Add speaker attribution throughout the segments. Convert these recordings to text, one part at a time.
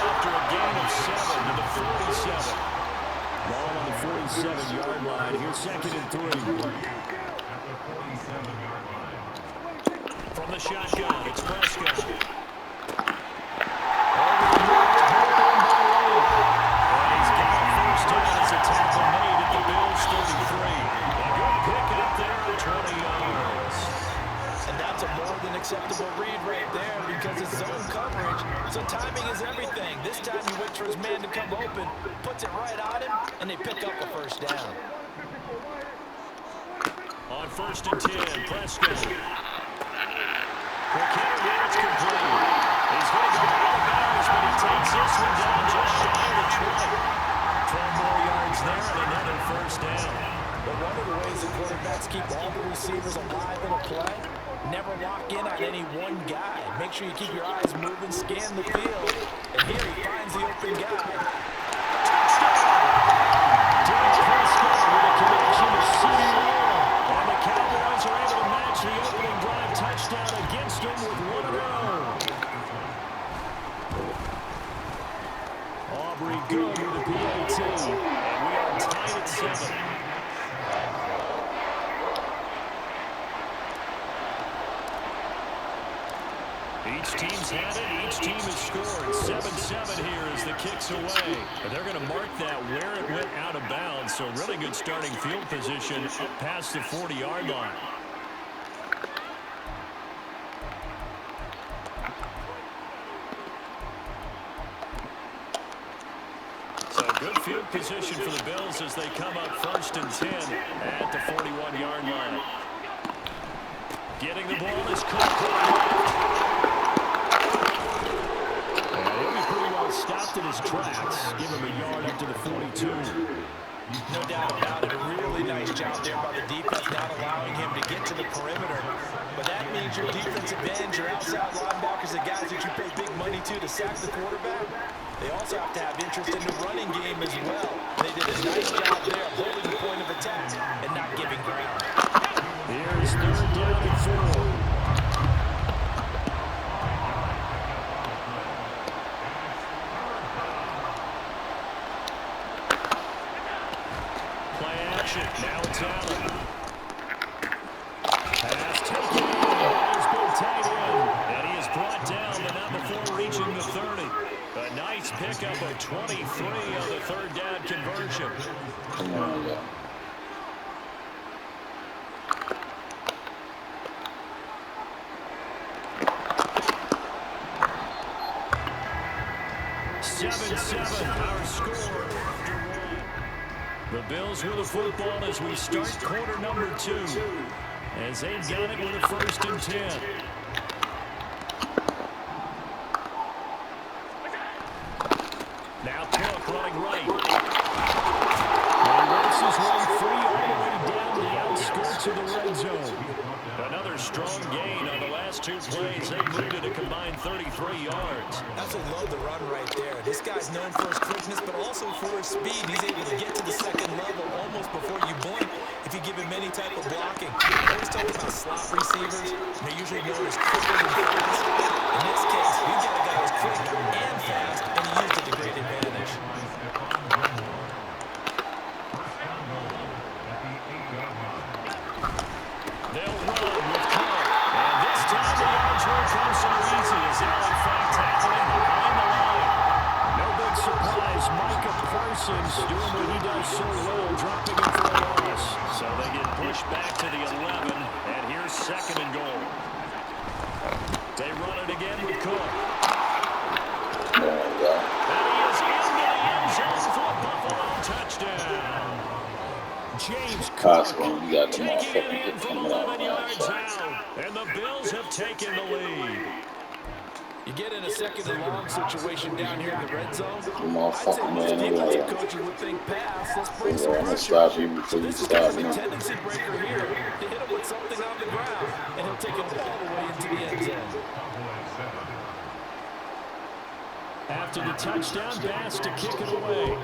Speaker 1: after a gain of 7 to the 47. Ball on the 47-yard line. Here's 2nd and 3. From the shotgun, it's Prescott.
Speaker 2: Acceptable read right there because it's zone coverage, so timing is everything. This time he waits for his man to come open, puts it right on him, and they pick up a first down.
Speaker 1: On 1st and 10, Prescott. It's complete. He's going to go out of bounds, but he takes this one down just shy of the 20. 12 more yards there and another first down.
Speaker 2: But one of the ways the quarterbacks keep all the receivers alive in a play, never lock in on any one guy. Make sure you keep your eyes moving, scan the field. And here he finds the open guy.
Speaker 1: Dak Prescott with a connection to CeeDee Lamb. And the Cowboys are able to match the opening drive touchdown against him with one of their own. Aubrey good with the PAT. And we are tied at 7. Each team's had it. Each team has scored. 7-7 here as the kick's away. But they're going to mark that where it went out of bounds. So really good starting field position up past the 40-yard line. So good field position for the Bills as they come up 1st and 10 at the 41-yard line. Getting the ball is Cook. Stopped in his tracks. Give him a yard up to the 42.
Speaker 2: No doubt about it. A really nice job there by the defense, not allowing him to get to the perimeter. But that means your defensive ends, your outside linebackers, the guys that you pay big money to sack the quarterback, they also have to have interest in the running game as well. They did a nice job there holding the point of attack and not giving ground.
Speaker 1: Here's 3rd down and 4. Now it's Allen. Pass taken. Ball's been tight end. And he is brought down, but not before reaching the 30. A nice pickup of 23 on the 3rd down conversion.
Speaker 3: Come on, yeah.
Speaker 1: Our score. The Bills with the football as we start quarter number 2. As they've got it with a 1st and 10. Now Cook running right. And races one free all the way down the outskirts of the red zone. Another strong gain on the last 2 plays. They moved it a combined 33 yards.
Speaker 2: That's a love the run right there. This guy's known for his quickness, but also for his speed. He's able to get to the 2nd level almost before you blink if you give him any type of blocking. I always talk about slot receivers. They're usually known as quicker than fast. In this case, you got a guy who's quick and fast, and he used it to great advantage.
Speaker 1: They'll run with Cook. And this time the yards won't come so easy as they're in fact tackling behind the line. No big surprise. Micah Parsons doing what he does so well, dropping it for a loss. So they get pushed back to the 11, and here's 2nd and goal. They run it again with Cook. And he is into the end zone for a Buffalo touchdown. James Cook taking it in from 11 yards out, and the Bills have taken the lead.
Speaker 2: You get in a 2nd and long situation down here in the red zone. I'd say most
Speaker 3: Motherfucking
Speaker 2: coaches would think pass. Let's bring some
Speaker 3: I'm gonna
Speaker 2: pressure.
Speaker 3: stop you before
Speaker 2: So
Speaker 3: you
Speaker 2: this is
Speaker 3: stop
Speaker 2: kind of
Speaker 3: me.
Speaker 2: a tendency breaker here to hit him with something on the ground, and he'll take it all the way into the end zone.
Speaker 1: After the touchdown, Bass to kick it away.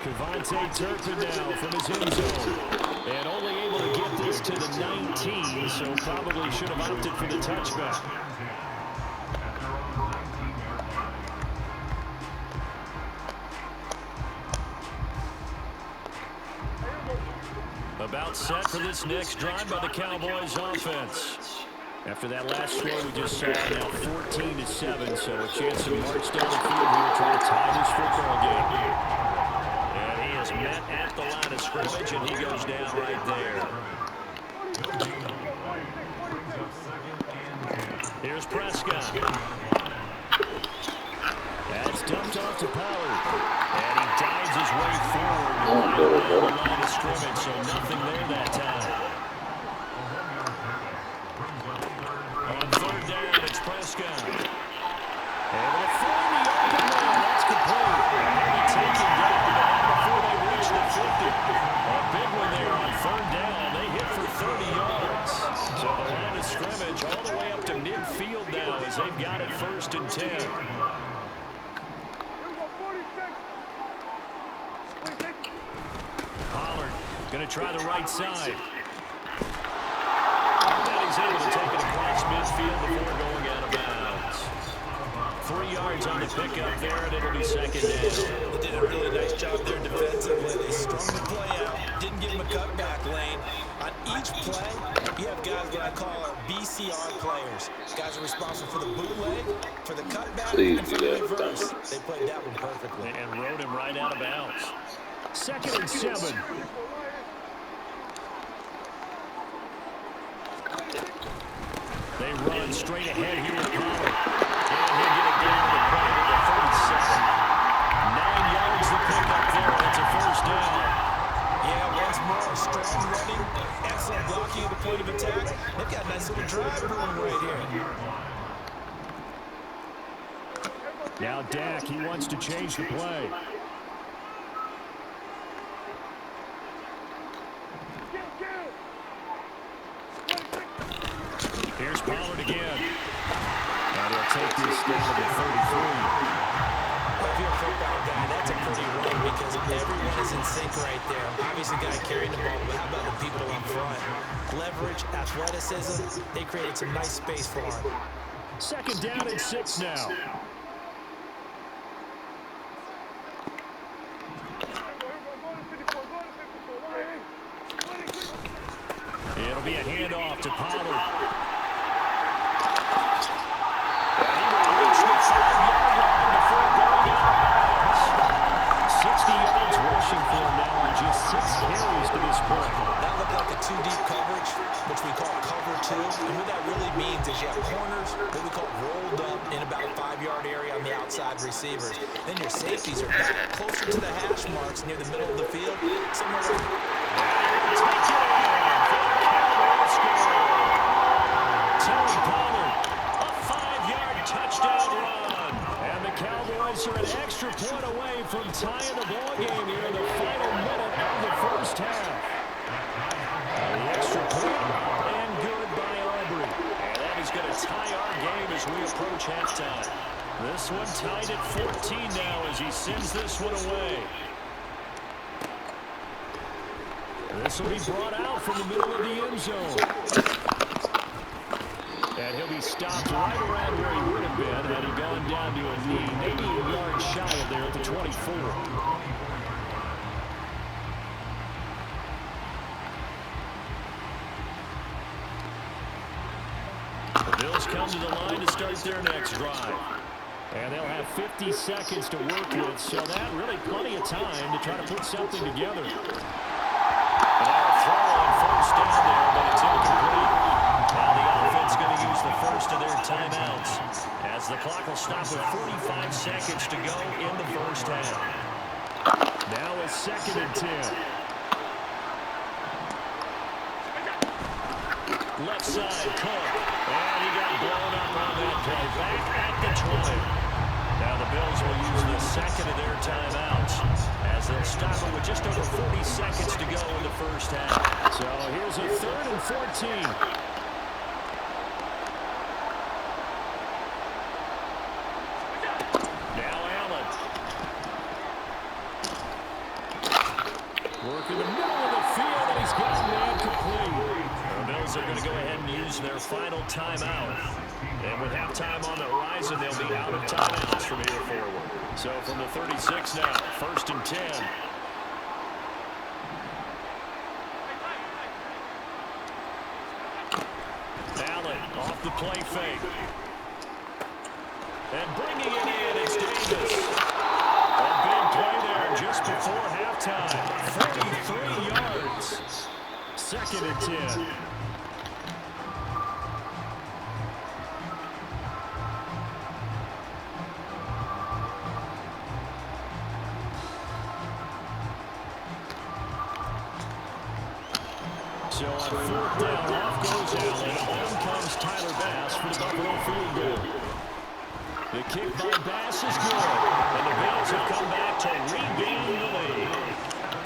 Speaker 1: Cavante Turpin now from his end zone. And only able to get this to the 19, so probably should have opted for the touchback. About set for this next drive by the Cowboys offense. After that last score we just saw, now 14-7, so a chance to march down the field here trying to tie this football game. And he is met at the line of scrimmage, and he goes down right there. Here's Prescott. That's dumped off to Pollard. And he dives his way forward right around the line of scrimmage, so nothing there that time. On third down, it's Prescott. Able to find the open man. That's complete. And they'll be taken down, but not before they reach the 50. A big one there on third down. They hit for 30 yards. So the line of scrimmage all the way up to midfield now as they've got it 1st and 10. Pollard going to try the right side. And he's able to take it across midfield before going out of bounds. 3 yards on the pickup there, and it'll be 2nd down.
Speaker 2: They did a really nice job there defensively. They strung the play out, didn't give him a cutback lane. On each play, you have guys what I call our BCR players. Guys are responsible for the bootleg, for the cutback, and for the reverse. They played that one perfectly.
Speaker 1: And rode him right out of bounds. 2nd and 7. They run straight ahead here with Pollard. And he'll get it down to the point of the 37. 9 yards to pick up there, and it's a 1st down.
Speaker 2: Yeah, once more, strong running, excellent blocking at the point of attack. They've got a nice little drive brewing right here.
Speaker 1: Now Dak, he wants to change the play. Here's Pollard again. And he'll take this down to the 33.
Speaker 2: If you're a football guy, that's a pretty run because everyone is in sync right there. Obviously, guy carrying the ball, but how about the people up front? Leverage, athleticism, they created some nice space for him.
Speaker 1: 2nd down and 6 now. It'll be a handoff to Pollard. And he will reach the 5-yard line before going out of bounds. 60 yards rushing for him now on just 6 carries to this point.
Speaker 2: That looked like a 2-deep coverage, which we call cover 2. And what that really means is you have corners, what we call rolled up in about a 5-yard area on the outside receivers. Then your safeties are back closer to the hash marks near the middle of the field. Somewhere
Speaker 1: Terry Pollard, a 5-yard touchdown run. And the Cowboys are an extra point away from tying the ball game here in the final minute of the 1st half. The extra point and good by Aubrey. And that is going to tie our game as we approach halftime. This one tied at 14 now as he sends this one away. This will be brought out from the middle of the end zone. And he'll be stopped right around where he would have been had he gone down to a knee, maybe a yard shy of there at the 24. The Bills come to the line to start their next drive. And they'll have 50 seconds to work with, so that really plenty of time to try to put something together. And a throw on 1st down there, but it's incomplete. Now the offense going to use the first of their timeouts as the clock will stop with 45 seconds to go in the 1st half. Now it's 2nd and 10. Left side, Cook. And he got blown up on that play. Back at the 20. Now the Bills will use the 2nd of their timeouts as they'll stop it with just over 40 seconds to go in the 1st half. So here's a 3rd and 14. Work in the middle of the field, and he's got use their final timeout. And with halftime on the horizon, they'll be out of timeouts from here forward. So from the 36 now, 1st and 10. Allen off the play fake. And bringing it in, it's Davis. A big play there just before halftime. 43 yards. 2nd and 10. So on 4th down, off goes Allen. On comes Tyler Bass for the Buffalo field goal. The kick by Bass is good. And the Bills have come back to regain the lead.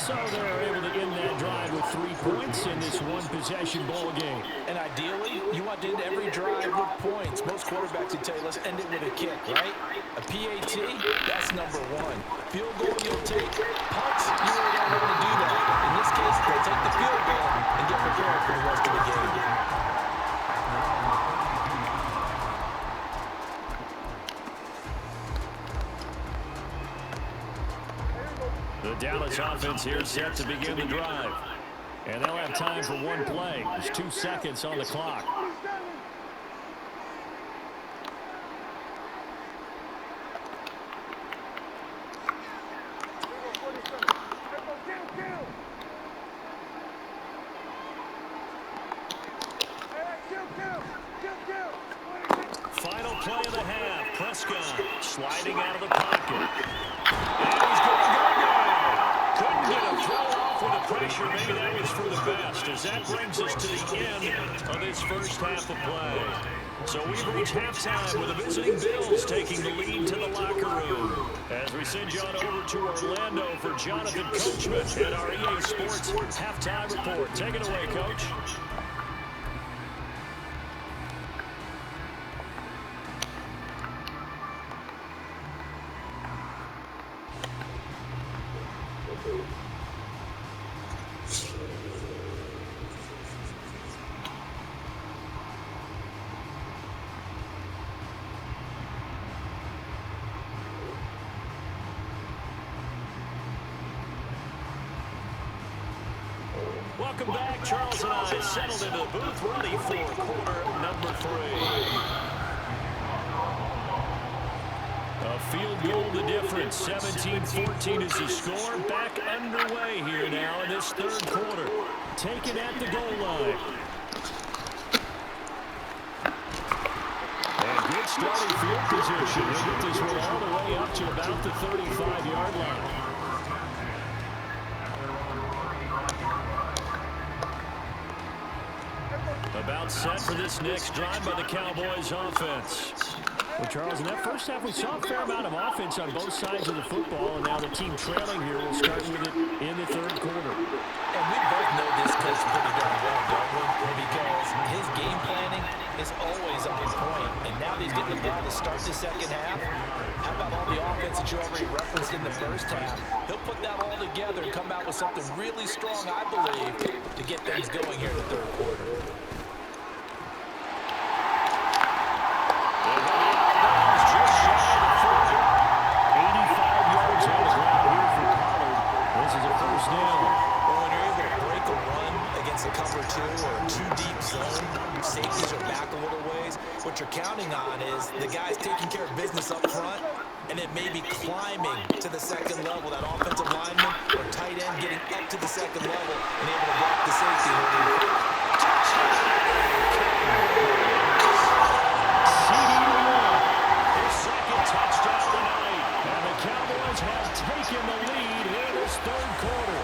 Speaker 1: So they're able to end that drive with 3 points in this one-possession ball game.
Speaker 2: And ideally, you want to end every drive with points. Most quarterbacks would tell you, let's end it with a kick, right? A PAT, that's number 1. Field goal, you'll take. Punts, you really don't want to do that. In this case, they'll take the field goal and get prepared for the rest of the game.
Speaker 1: The Dallas offense here set to begin the drive. And they'll have time for one play. There's 2 seconds on the clock. Final play of the half. Prescott sliding out of the pocket. And he's going to go down. Couldn't get a throw off with the pressure. Maybe that was for the best, as that brings us to the end of this first half of play. So we've reached halftime with the visiting Bills taking the lead to the locker room. As we send you on over to Orlando for Jonathan Coachman and our EA Sports halftime report. Take it away, Coach. Welcome back. Charles and I settled into the booth, ready for quarter number 3. A field goal the difference. 17-14 is the score. Back underway here now in this 3rd quarter. Taken at the goal line. And good starting field position. We'll get this one all the way up to about the 35-yard line. About set for this next drive by the Cowboys offense. Well, Charles, in that first half, we saw a fair amount of offense on both sides of the football, and now the team trailing here will start with it in the 3rd quarter.
Speaker 2: And we both know this coach pretty darn well, don't we? Because his game planning is always on point, and now that he's getting the ball to start the 2nd half, how about all the offense that you already referenced in the first half? He'll put that all together and come out with something really strong, I believe, to get things going here in the 3rd quarter. What you're counting on is the guys taking care of business up front, and it may be climbing to the 2nd level. That offensive lineman or tight end getting up to the 2nd level and able to block the safety.
Speaker 1: His 2nd touchdown tonight, and the Cowboys have taken the lead in this 3rd quarter.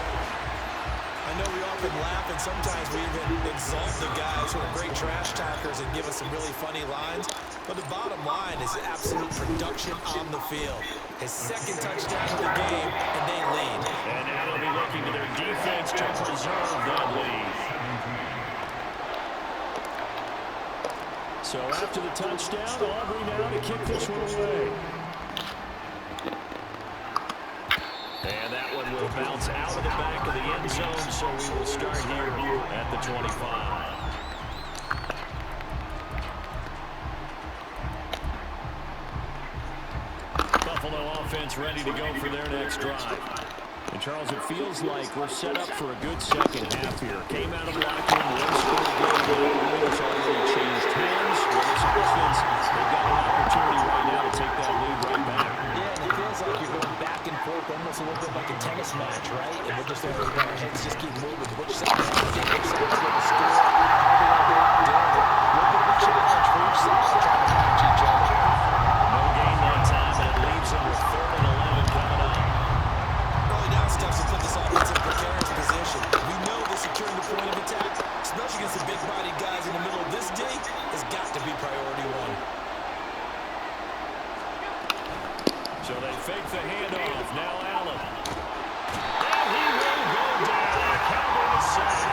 Speaker 2: I know we often laugh, and sometimes we even exalt the guys who are great trash talkers and give us some really funny lines. But the bottom line is absolute production on the field. His 2nd touchdown of the game, and they lead.
Speaker 1: And now they'll be looking to their defense to preserve that lead. So after the touchdown, Aubrey now to kick this one away. And that one will bounce out of the back of the end zone, so we will start here at the 25. Buffalo offense ready to go for their next drive. And, Charles, it feels like we're set up for a good second half here. Came out of the locker room, one score game, the leader's already changed hands. With this offense, they've got an opportunity right now to take that lead right back.
Speaker 2: Yeah, and it feels like you're going back and forth, almost a little bit like a tennis match, right? And we're just letting our heads just keep moving. Which side has it? Which side's going to score? Look at the challenge for each side trying to match each other.
Speaker 1: No gain that time, and it leaves them with 3rd and 11 coming up.
Speaker 2: Early down steps will put this offense in a precarious position. We know that securing the point of attack, especially against the big-body guys in the middle of this D, has got to be priority one.
Speaker 1: So they fake the handoff. Now Allen. And he will go down. Cowboy sack.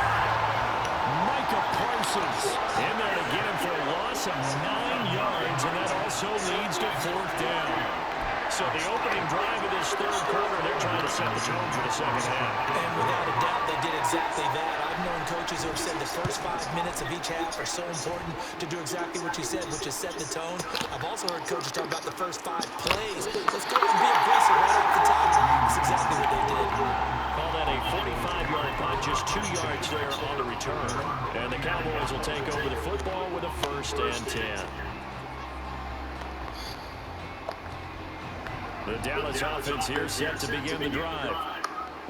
Speaker 1: Micah Parsons in there to get him for a loss of 9 yards, and that also leads to 4th down. So the opening drive of this 3rd quarter, they're trying to set the tone for the second half.
Speaker 2: And without a doubt, they did exactly that. I've known coaches who have said the first 5 minutes of each half are so important to do exactly what you said, which is set the tone. I've also heard coaches talk about the first 5 plays. Let's go and be aggressive right off the top. That's exactly what they did.
Speaker 1: Call that a 45-yard punt, just 2 yards there on the return. And the Cowboys will take over the football with a 1st and 10. The Dallas offense here set to begin the drive.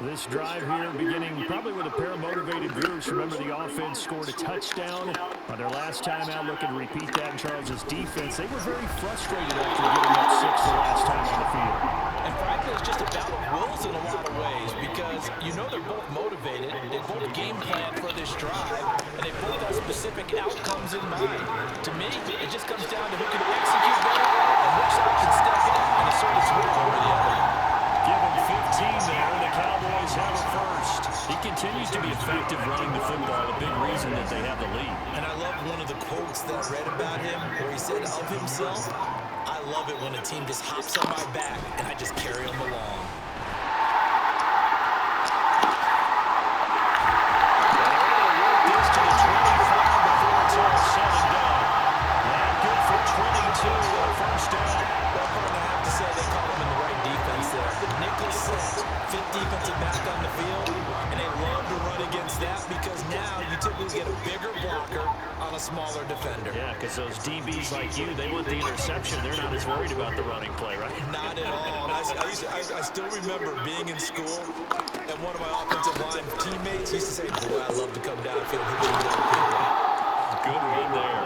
Speaker 1: This drive here beginning probably with a pair of motivated groups. Remember, the offense scored a touchdown on their last time out. Looking to repeat that in Charles's defense. They were very frustrated after giving up 6 the last time on the field.
Speaker 2: And frankly, it's just a battle of wills in a lot of ways because you know they're both motivated. They both game plan for this drive, and they both have specific outcomes in mind. To me, it just comes down to who can execute better and which side can step in and assert its will over the other.
Speaker 1: Give him 15 there. The Cowboys have a 1st. He continues to be effective running the football, a big reason that they have the lead.
Speaker 2: And I love one of the quotes that I read about him where he said of himself, "I love it when a team just hops on my back and I just carry them along."
Speaker 1: This to the 25 before it's all said and done. And good for 22 with a 1st down.
Speaker 2: Well, I have to say they call him in the right defense there. Nickel set, 5th defensive back on the field, and they love to run against that because now you typically get a bigger blocker on a smaller defender.
Speaker 1: Yeah, because those DBs like you, they want the interception. They're not as worried about the running play, right?
Speaker 2: Not at all. I still remember being in school, and one of my offensive line teammates used to say, "Boy, I love to come downfield and hit you little people."
Speaker 1: Good run there.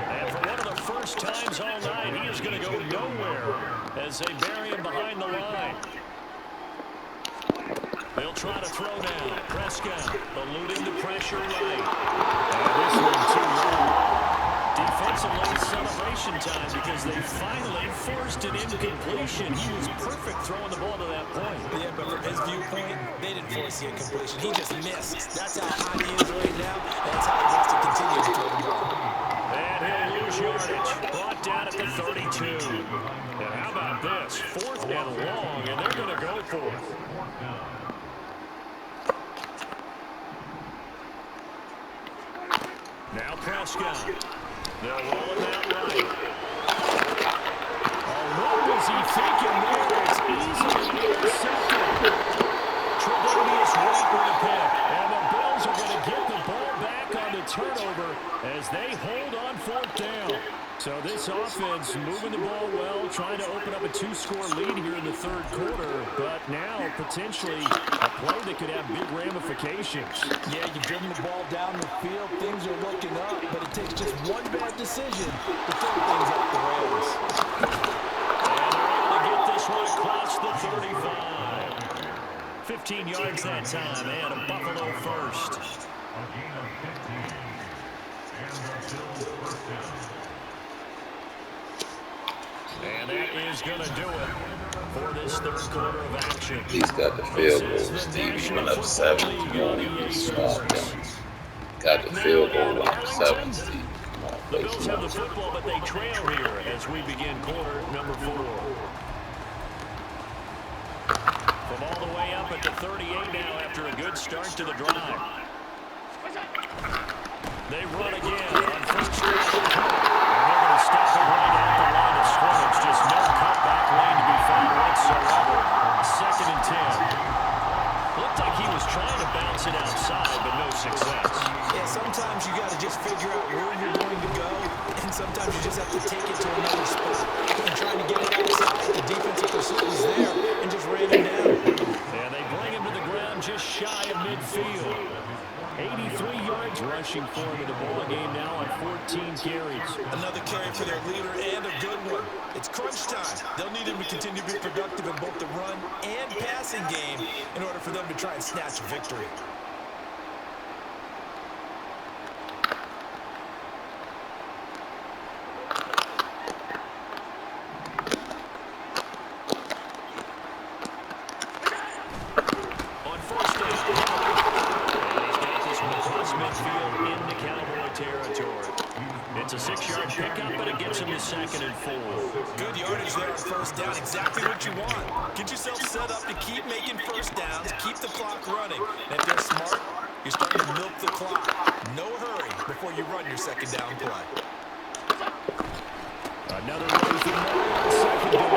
Speaker 1: And for one of the first times all night, he is going to go nowhere as they bury him behind the line. They'll try to throw now. Prescott eluding the pressure right. And this one too low. Defensively, celebration time because they finally forced an incompletion. He was perfect throwing the ball to that point.
Speaker 2: Yeah, but from his viewpoint, they didn't force the incompletion. He just missed. That's how hot he is right now, and that's how he wants to continue to throw the ball.
Speaker 1: And he'll lose yardage. Brought down at the 32. And how about this? 4th and long, and they're going to go for it. Now Prescott. They'll roll him out right. Oh, what was he thinking there? It's easily intercepted. Tre'Davious White with a pick. And the Bills are going to get the ball back on the turnover as they hold on 4th down. So this offense moving the ball well, trying to open up a 2-score lead here in the 3rd quarter, but now potentially a play that could have big ramifications.
Speaker 2: Yeah, you've driven the ball down the field. Things are looking up, but it takes just one bad decision to throw things off the rails.
Speaker 1: And they're able to get this one across the 35. 15 yards that time, and a Buffalo 1st. And that is going to do it for this 3rd quarter of action.
Speaker 3: He's got the field goal. Stevie went up 7. Got the field goal, went up 7.
Speaker 1: The Bills have the football, but they trail here as we begin quarter number 4. From all the way up at the 38 now after a good start to the drive. They run again on 1st down. And they're going to stop it right at the line of scrimmage. Just no cutback lane to be found.
Speaker 2: and a good one. It's crunch time. They'll need him to continue to be productive in both the run and passing game in order for them to try and snatch a victory.
Speaker 1: On first down, and he's got this one across midfield into Cowboy territory. It's a 6-yard pickup, but it gets him to 2nd and 4.
Speaker 2: Good yardage there on first down. Exactly what you want. Get yourself set up to keep making first downs, keep the clock running. And if they're smart, you're starting to milk the clock. No hurry before you run your second down play.
Speaker 1: Another run for Moore on 2nd down.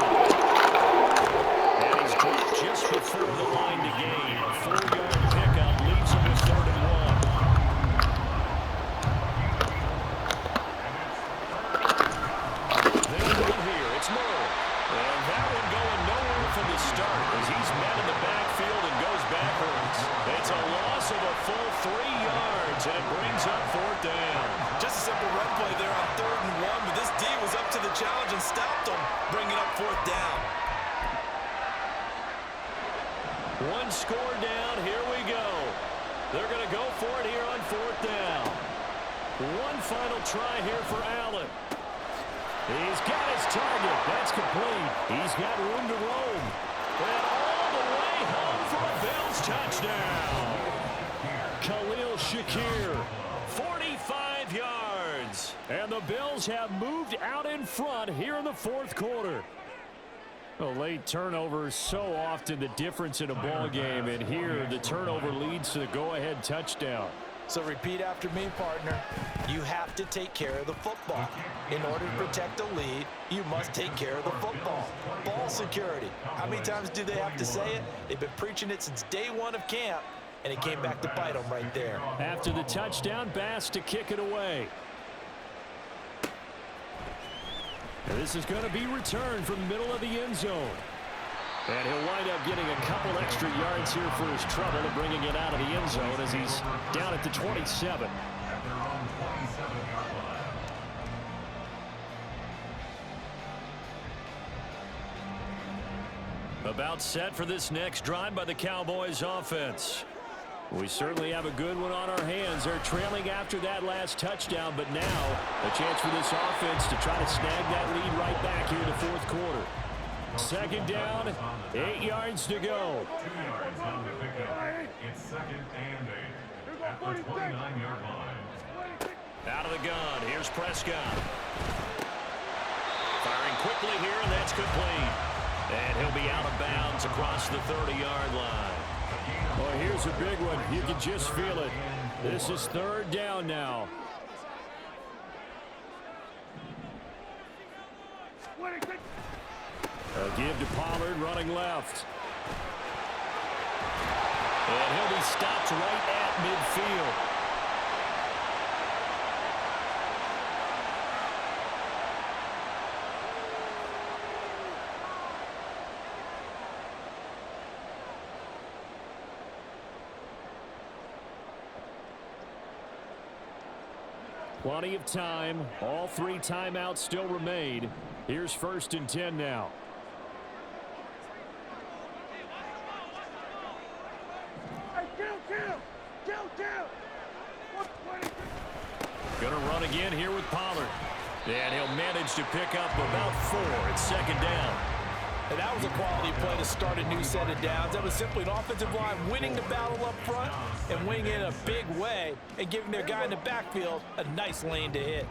Speaker 1: And he's dropped just before the line to gain. A 4-yard pickup leaves him with 3rd and 1. And that one going nowhere from the start as he's met in the backfield and goes backwards. It's a loss of a full 3 yards, and it brings up 4th down.
Speaker 2: Just a simple run play there on 3rd and 1, but this D was up to the challenge and stopped him, bringing up 4th down.
Speaker 1: One score down. Here we go. They're going to go for it here on 4th down. One final try here for Allen. He's got his target. That's complete. He's got room to roam. And all the way home for a Bills touchdown. Khalil Shakir, 45 yards. And the Bills have moved out in front here in the 4th quarter. A late turnover is so often the difference in a ball game. And here the turnover leads to the go-ahead touchdown.
Speaker 2: So repeat after me, partner. You have to take care of the football. In order to protect a lead, you must take care of the football. Ball security. How many times do they have to say it? They've been preaching it since day 1 of camp, and it came back to bite them right there.
Speaker 1: After the touchdown, Bass to kick it away. And this is going to be returned from the middle of the end zone. And he'll wind up getting a couple extra yards here for his trouble and bringing it out of the end zone as he's down at the 27. About set for this next drive by the Cowboys offense. We certainly have a good one on our hands. They're trailing after that last touchdown, but now a chance for this offense to try to snag that lead right back here in the 4th quarter. 2nd down, 8 yards to go.
Speaker 4: It's 2nd and 8 at the 29-yard line.
Speaker 1: Out of the gun, here's Prescott. Firing quickly here, and that's complete. And he'll be out of bounds across the 30-yard line. Oh, here's a big one. You can just feel it. This is 3rd down now. A give to Pollard running left. And he'll be stopped right at midfield. Plenty of time. All 3 timeouts still remain. Here's 1st and 10 now. Going to run again here with Pollard. And he'll manage to pick up about 4. It's 2nd down.
Speaker 2: And that was a quality play to start a new set of downs. That was simply an offensive line winning the battle up front and winning in a big way and giving their guy in the backfield a nice lane to hit.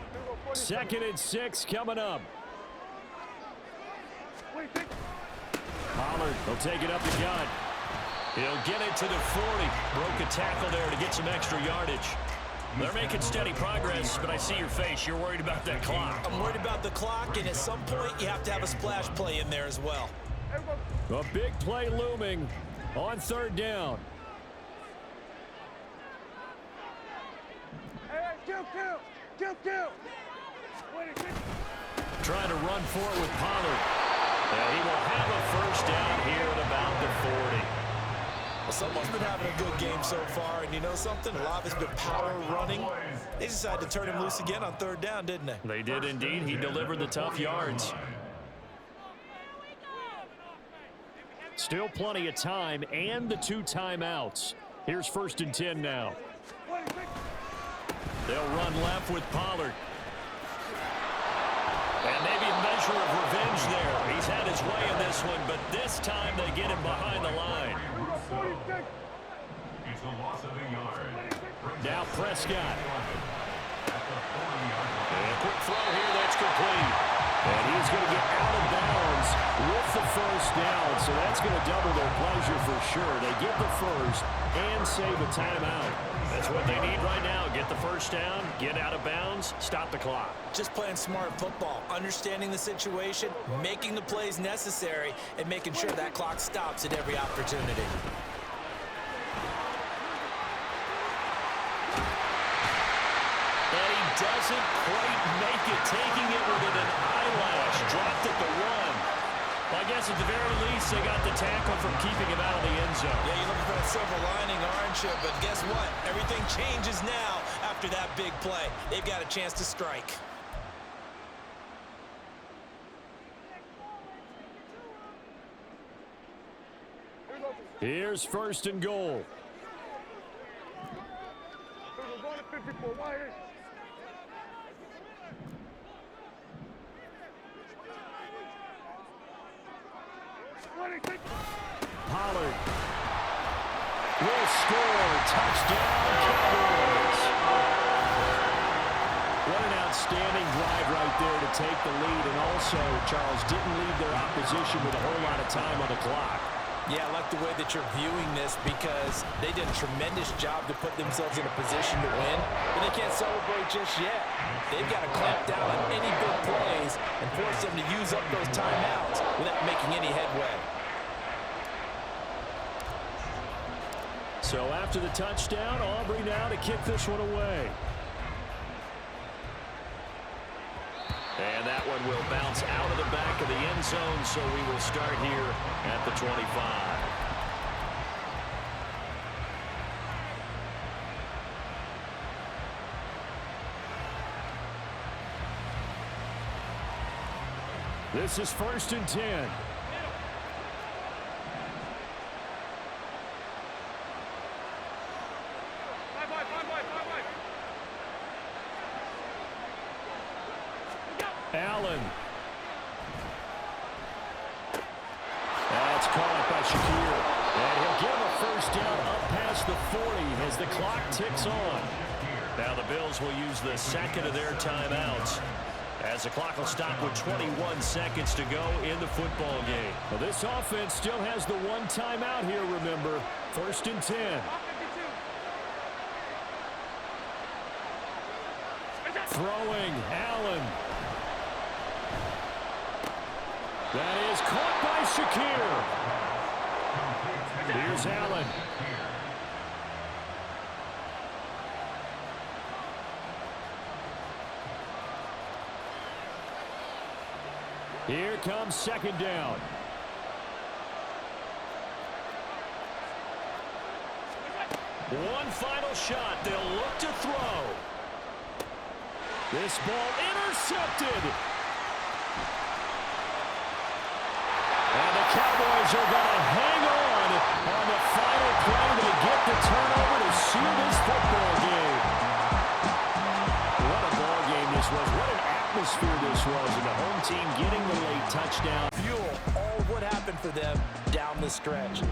Speaker 1: 2nd and 6 coming up. Pollard will take it up the gut. He'll get it to the 40. Broke a tackle there to get some extra yardage. They're making steady progress, but I see your face. You're worried about that clock.
Speaker 2: I'm worried about the clock, and at some point, you have to have a splash play in there as well.
Speaker 1: A big play looming on 3rd down. Trying to run for it with Pollard. And he will have a 1st down here at about the 40.
Speaker 2: Well, someone's been having a good game so far, and you know something? A lot of it's been power running. They decided to turn him loose again on 3rd down, didn't they?
Speaker 1: They did indeed. He delivered the tough yards. Still plenty of time and the 2 timeouts. Here's 1st and 10 now. They'll run left with Pollard. And maybe a measure of revenge there. He's had his way in this one, but this time they get him behind the line.
Speaker 4: It's a loss of a yard.
Speaker 1: Now Prescott. And a quick throw here that's complete. And he's going to get out of bounds with the 1st down. So that's going to double their pleasure for sure. They get the 1st and save a timeout. That's what they need right now. Get the 1st down, get out of bounds, stop the clock.
Speaker 2: Just playing smart football, understanding the situation, making the plays necessary, and making sure that clock stops at every opportunity.
Speaker 1: And he doesn't quite make it, taking it within an eyelash. Dropped at the 1. Well, I guess at the very least, they got the tackle from keeping him out of the end zone.
Speaker 2: Yeah, you're looking for that silver lining, aren't you? But guess what? Everything changes now after that big play. They've got a chance to strike.
Speaker 1: Here's 1st and goal. Pollard will score. Touchdown, Cowboys. What an outstanding drive right there to take the lead. And also, Charles, didn't leave their opposition with a whole lot of time on the clock.
Speaker 2: Yeah, I like the way that you're viewing this because they did a tremendous job to put themselves in a position to win, but they can't celebrate just yet. They've got to clamp down on any big plays and force them to use up those timeouts without making any headway.
Speaker 1: So after the touchdown, Aubrey now to kick this one away. And that one will bounce out of the back of the end zone, so we will start here at the 25. This is 1st and 10. Allen. That's caught up by Shakir. And he'll give a 1st down up past the 40 as the clock ticks on. Now the Bills will use the 2nd of their timeouts as the clock will stop with 21 seconds to go in the football game. Well, this offense still has the 1 timeout here, remember. 1st and 10. Throwing, Allen. That is caught by Shakir. Here's Allen. Here comes 2nd down. One final shot. They'll look to throw. This ball intercepted. And the Cowboys are going to hang on the final play. They get the turnover to seal this football game. What a ball game this was. What an atmosphere this was. And the home team getting the late touchdown.
Speaker 2: Fuel all what happened for them down the stretch.